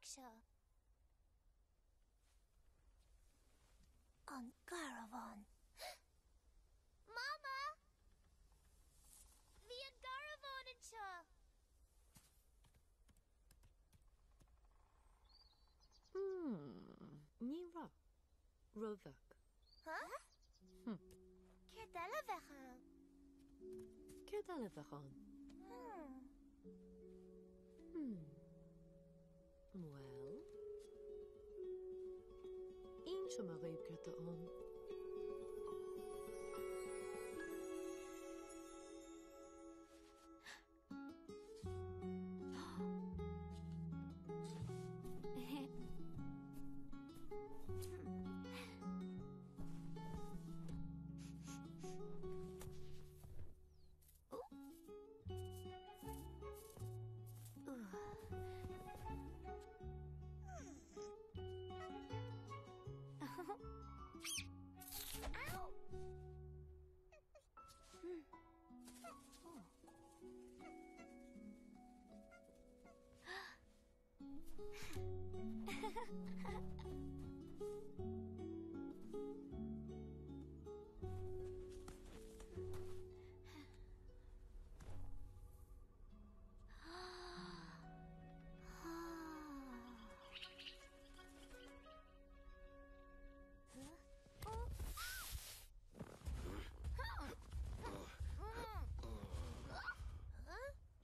seo. An Garabhán. Mama! Bhí an Garabhán anseo. Ní ra. Rovach. Huh? Céir deile bheith an? Céir deile bheith an? Well... Aon seo mar réib ceirte an.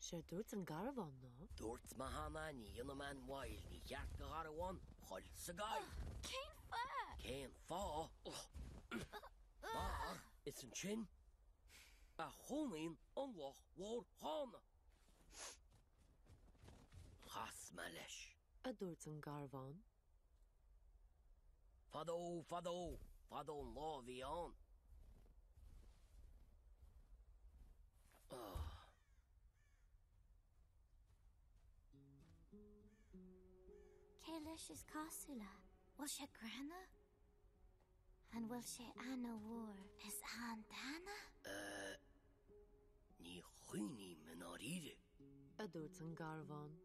Sé dúirt an Garabhán ná? Dúirt ma hana ní an man mhail ní cheart go Garabhán choil sa gáil. Céin fá? Céin fá? Mar is an sin a chonaín an loch mhór chána. Chas me leis. A dúirt an Garabhán? Fadó an lá bhí an. Cé leis is cosúla? Bhfuil sé grana? An bhfuil sé anna mhór is an dana? Ní chuoine me ná ríide. A dúirt an Garabhán.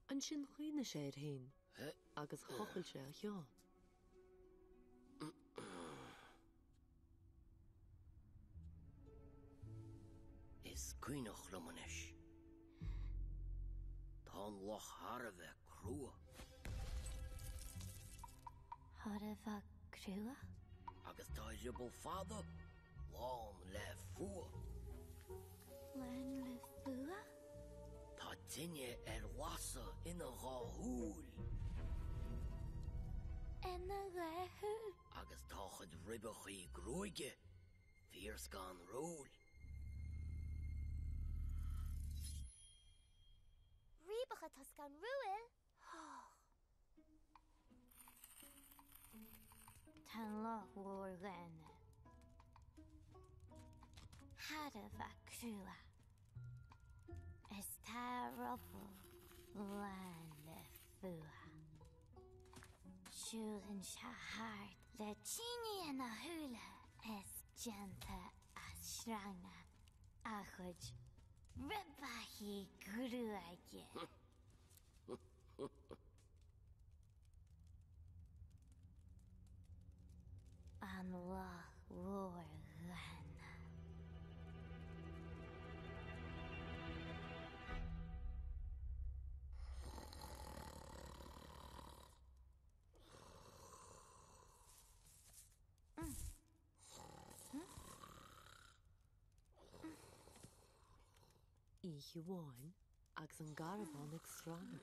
An sin chuoine sé ar thaon, agus chochail sé a cheann. Is cuoinech lumanis. Tá an loch Harabheith crua. Harabheith crua? Agus tá ribble fada lán le fua. Lán le fua? Tá duine wasa ina gáthúil. Ina gáthúil? Agus tá chud ribechaí grúige fíors gan rúil. Ríbacha tas gan rúil? Tá loch mhór gana. Harabheith crua. Is tá ruffle lán le fua. Siúlann se hart le tíine na húla is genta a sranga a chud ribachaí grúige. An loch mhór gana. Íche bháin agus an Garabhán ag srána.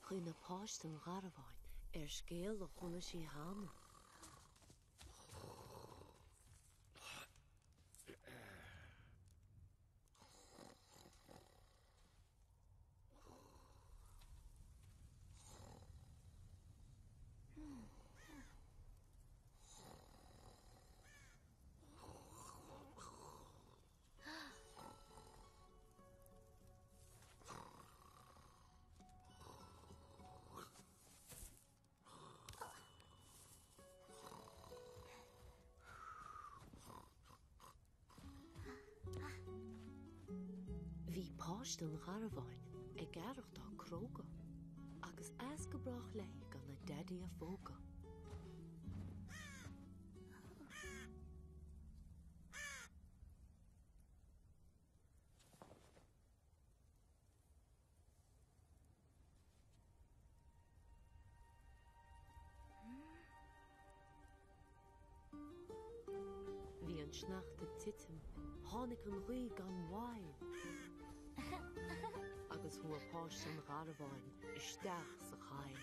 Chuoin na páist an Garabhán ar scéal a chula sí hána. Post an Gharabhain ag garach dá cróga, agus as go brach lei gan na daddy a fóga. Bhí an sneach de titim, tháinig an ghuí gan mhail. Agus hu a páist an Gharabhain isteach sa chail.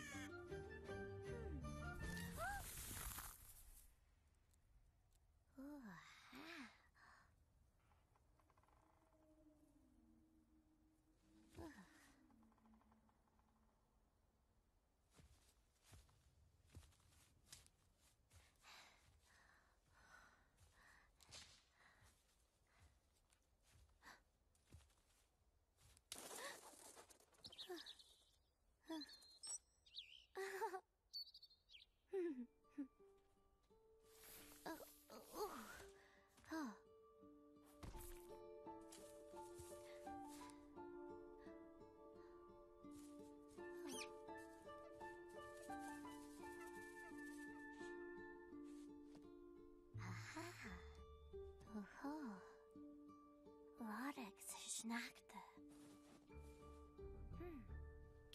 Loreg sa snachta.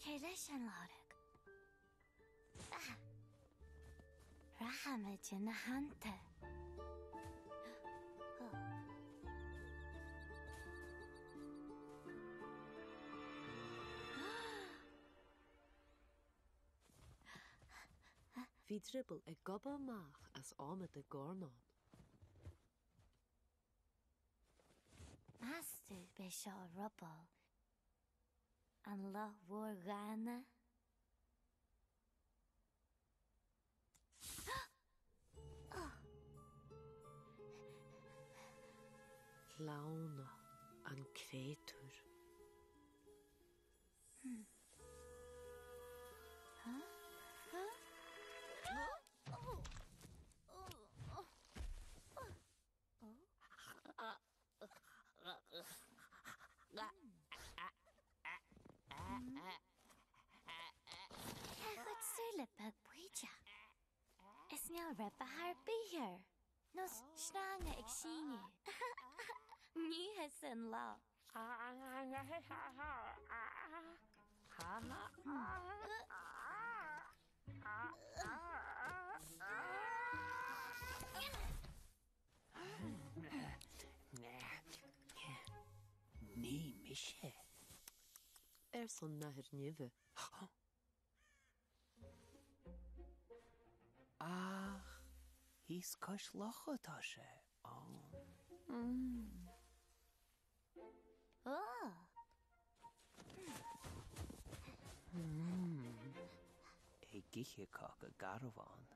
Cé leis an loreg? Rahamid in na hanta. Bhí dribble ag gobba amach as ámad a gárnán. Mastu be seo rubble. An loch mhór gana. Lána an créatúr. Chud súla bag buide. Is neall rib a haar bíhir. Nos snáanga ag síne. Níthe san lá. Ní mise. San nahir nive. Ach, hís cos lochatá sé. É giche cá a Gharabhain.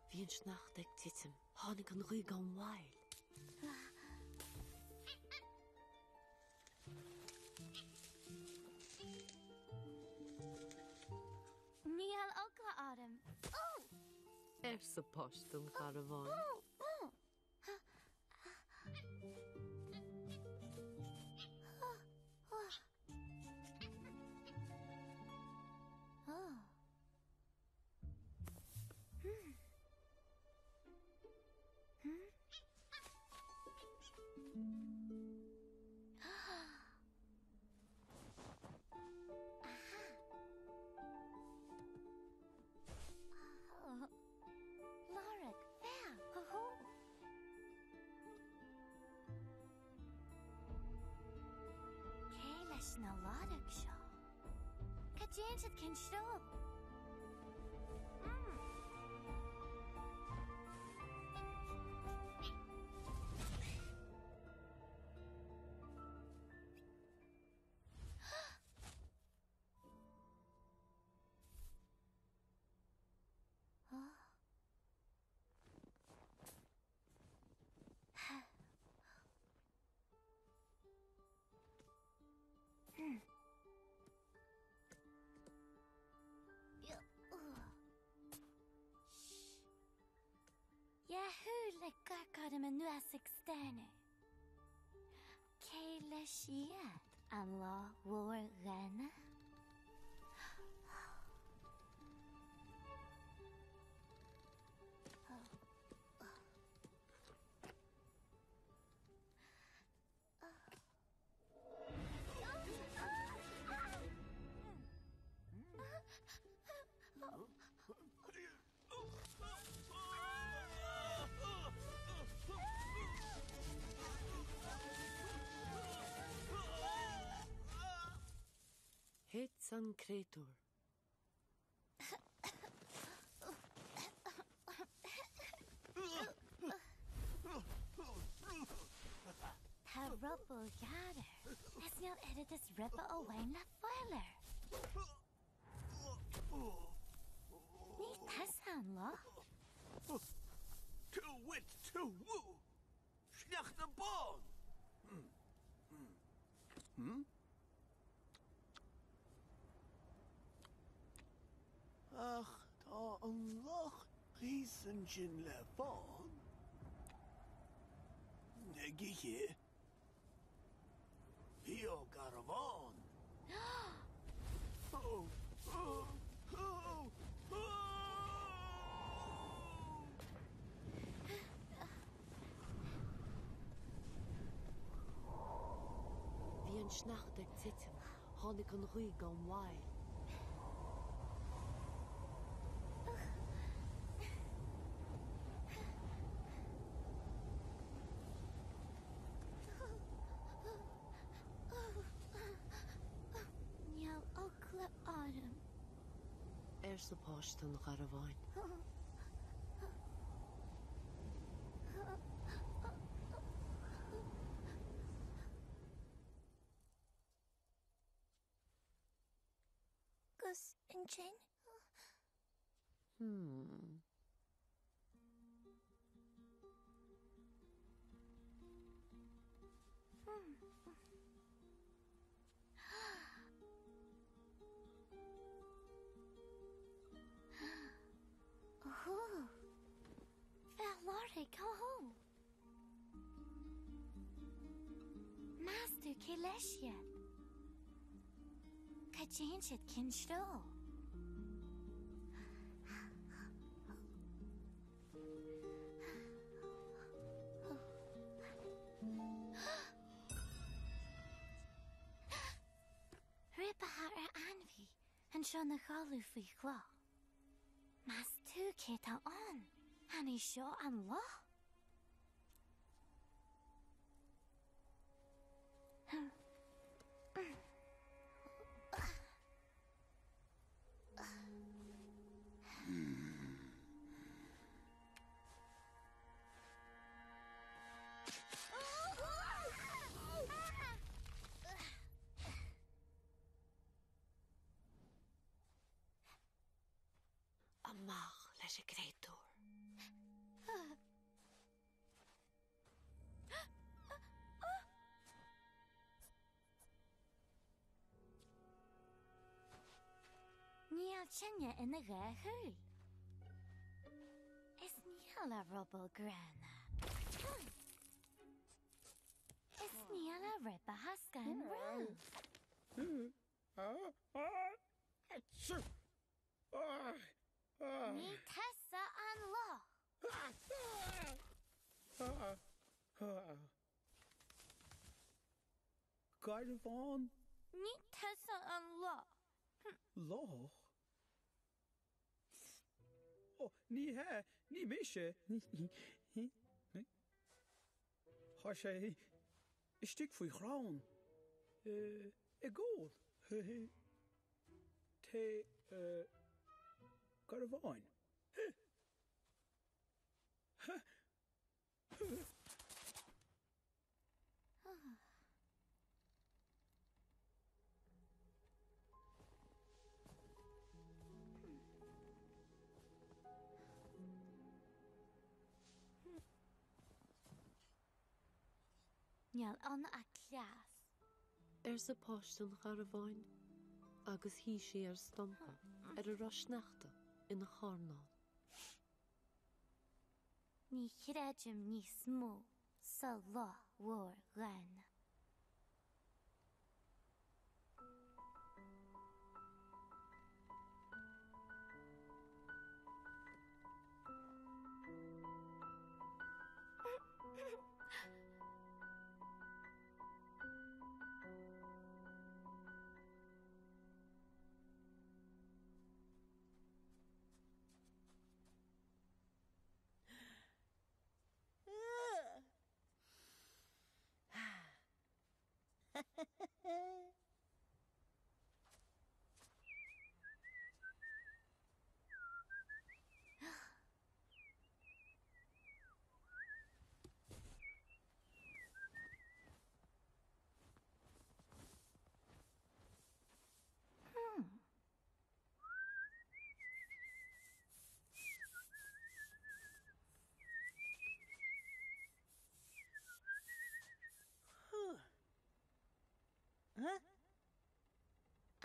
Bhíonn sneacht ag titim, tháinig an ruig an mhail. Níl óga adam. Sa post an caravan. Lorach, fair, ho-ho. Kaylash na Lorach show. Kajanchit can show. Yahoo le gargadam a nuas externe. Kaylashia an la war gana. Hits an creator. Ta rubble gather. As you'll edit this ripper away la foiler. Neat tassan lo. To wit, to woo. Schnach the bone. Ach, tá an loch rísan sin le fáin. Giche. Hío garaván. Oh, oh, oh, oh. Bhíonn sneacht ag titim, tháinig an ruig an mhail. Niall okla autumn. Sa post an caravan. Gus and Jane. Oh, Valore, go home. Master Kileshia. Kajanchit Kinshro. Ripahara Anvi and Shona Galu Figla. Mas tu kita on, and he sure and law. Leis a gréitúr. Níl sinne ina ghaithúil. Is níl a rubble grana. Is níl a ribba hascan ril. Ní tessa an loch. Gardavan Ní tessa an loch. loch. Oh, ní he, ní mishe. Ha sé istig faoi chrán. E gód. Te Gardavan. Níl an a cleas. Sa páist an Garabháin, agus hí sé stampa a rasneachta ina charnáil. Ní chreidim ní smó sa loch mhór grana.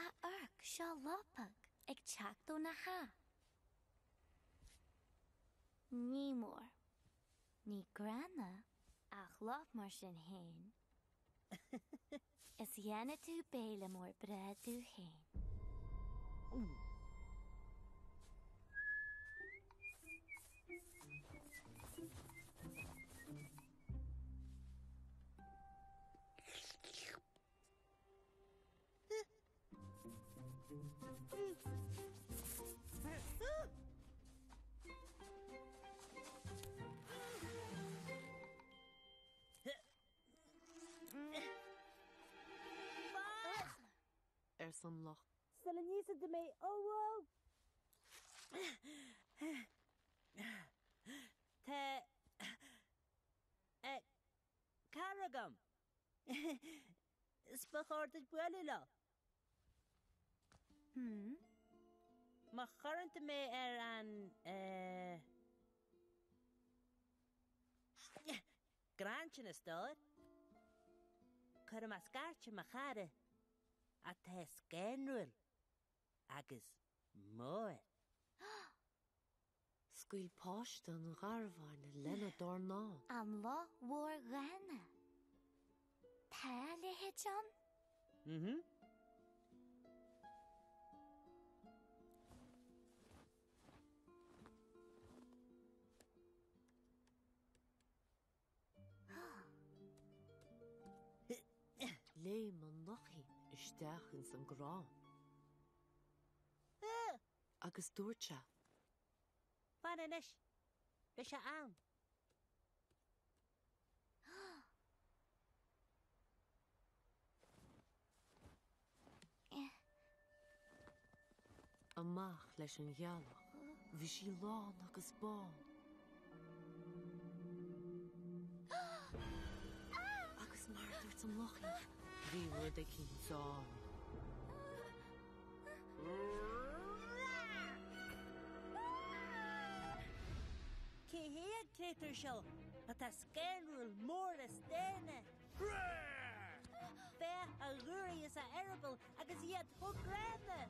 A urk seo lopag ag teachtú na ha. Ní mór. Ní grana ach lop mar sin hain. Is dhéana tú béle mór breadú hain. San loch. Salanisa de me, oh, Te Caragam. Spachordig buelila. Ma current me an Grantje is daar. Karamaskartje machare. A te skenrul. Agus moe. Scuil páist an Garabháin lena dorná. An loch mhór grana. Tá lethe John? Lé man nachí isteach in san grán. Agus dúirte. Fanish. Bisha an. Amach leis an ghealach, bhí sí lán agus bán. Agus mar dúirt an lochí, bhí rud ag cinn sáin. here, Cater Show. At a scandal more a sterne. Fair a luri is a arable, agus yet hook grande.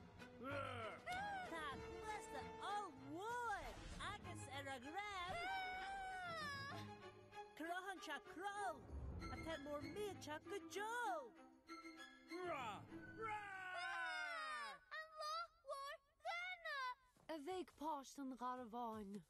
Ta bless the old wood, agus a grab. Crohan cha crow, a ten more me cha good Joe. A bheith páist an Garabháin.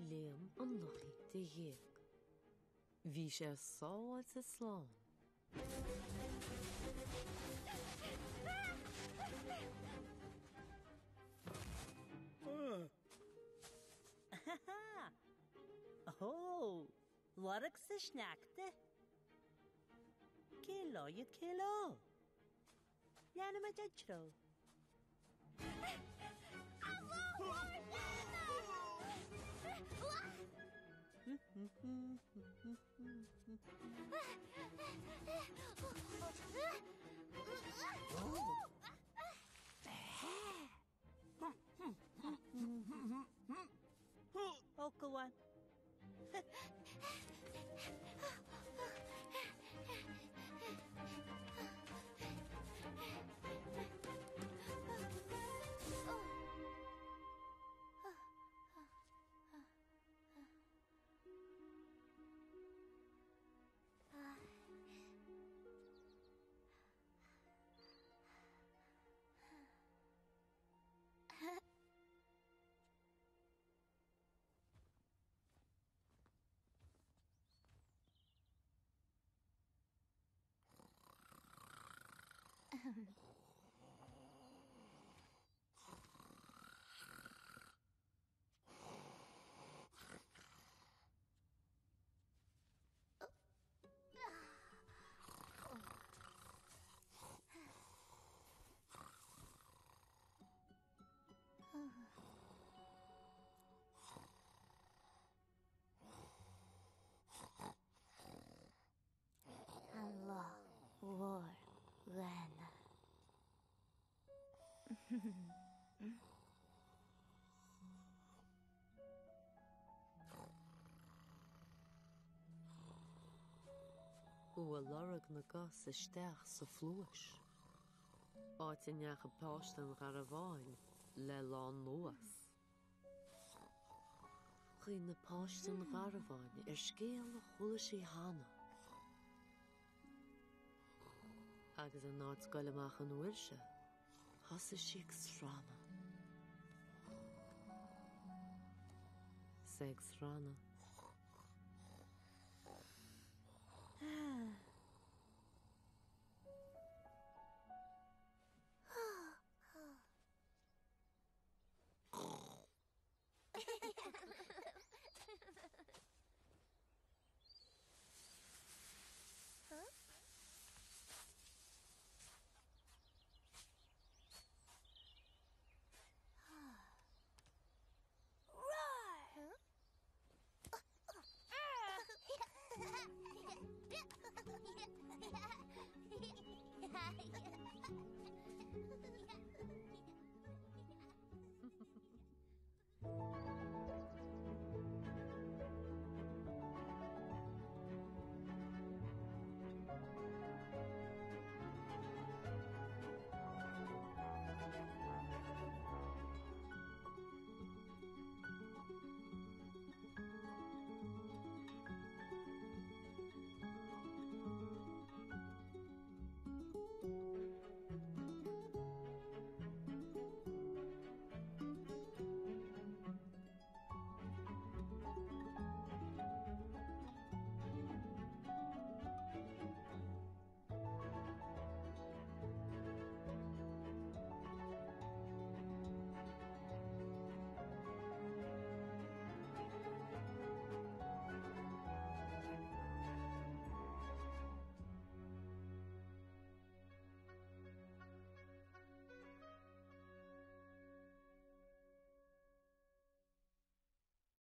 Liam an lochi de héag. Bhí sé sáil sa slán. Oh, warg sa snakte. Kilo, you kilo. Yana ma jajro. Oh, go on. Allah, war, Lana. Ua lorg na gas isteach sa flúis. Áit in neach a páist an Garabháin le lán nuas. Chi na páist an Garabháin scéal na chula sí hana. Agus an náid scoileach an uair se, has is siag srána. Seg srána.